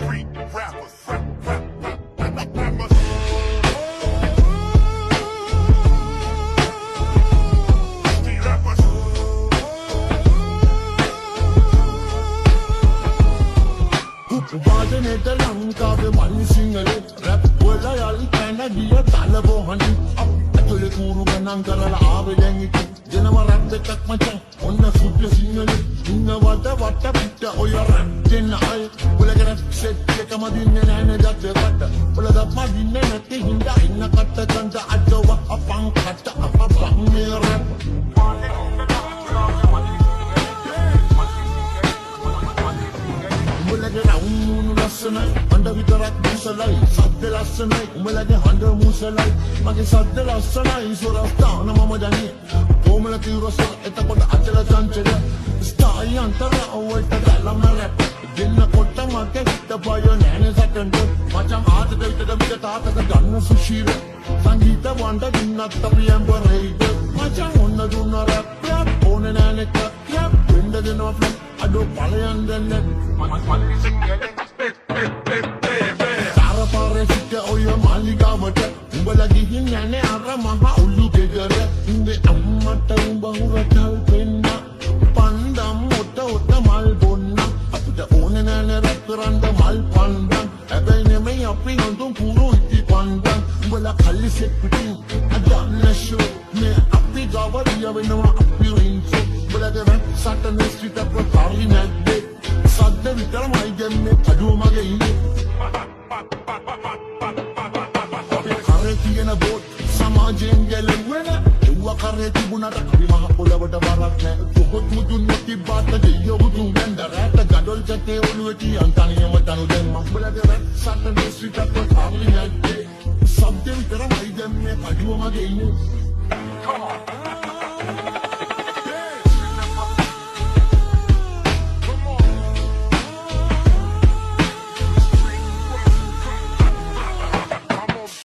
street rappers. Rappers. Street rappers. වාදනේට ලංකාවේ මල්ලි සිංහලේ rap වල යල් කන ගිය තලබෝ හඬි අතුලේ කූරු ගණන් කරලා ආවේ දැන් ඉතින් දෙනව රැප් එකක් මචං ඔන්න සුද්ධ සිංහලේ ඉන්නවට වට පිට ඔය රැප් දෙන්න අය උලගෙන සෙට් එකම දින්නේ නැහැ නේද වට උලගත් මදින්නේ නැති හින්දා ඉන්න කට කන්ද අජව අපං කට අපං මේ රැප් ලස්සනයි හඬ විතරක් මුසලයි සද්ද ලස්සනයි උඹලගේ හඬ මුසලයි මගේ සද්ද ලස්සනයි සොරස්ථාන මම දන්නේ කොමල කිව්වස එතකොට අචල චංචල ස්ටායි අන්තර අවුල්ට ගලම රැප් දෙන්න කොට මගේ හිත බය නෑනේ සටන්ඩ මචං ආතක විතර මිට තාතක ගන්න සුෂීර සංගීත වණ්ඩ දින්නත් අපි ඇම්බරේද මචං ඔන්න දුන්න රැප් ඕනේ නෑනේ ක්ලැප් වෙන්න දෙනවා ෆ්ලොප් අඩෝ පලයන් දෙන්නේ මල්ලි සිංහලේ Tarapare sitte oya maligaවට උඹලා ගිහින් යන්නේ අර මහ උල්ලු ගෙදර ඉන්නේ අම්මට උඹ හුරතල් වෙන්න පන්දම් ඔත මල් බොන්න අපිට ඕනේ නෑනේ රත්තරන්ද මල් පන්දම් හැබැයි නෙමෙයි අපි හඳුන් පුරු ඉති පන්දම් උඹලා කල්ලිසෙක් පිටින් අදන්න ෂෝ මේ අපි ගවරිය වෙනවා අපි රින්සෝ උඹලාගේ රැප් සටන ස්ට්‍රීට් අප කාරි නැද්දේ සද්ද විතරමයි ගන්නේ අඩුව මගේ ඉන්නේ කරේ තියෙන බෝට් සමාජයෙන් ගැලවෙන එව්වා කරේ තිබුණාට අපි මහ පොළවට වරක් නෑ දුකොත් මුදුන් තිබ්බාට දෙයියෝ බුදුන් ගන්න රැට ගඩොල් චටේ ඔළුවේ තියන් තනියම තනු දැන් මම්බලගේ රැත් සටන ස්ට්‍රීට් අප කාරි නැද්දේ සද්ද විතරමයි ගන්නේ අඩුව මගේ ඉන්නේ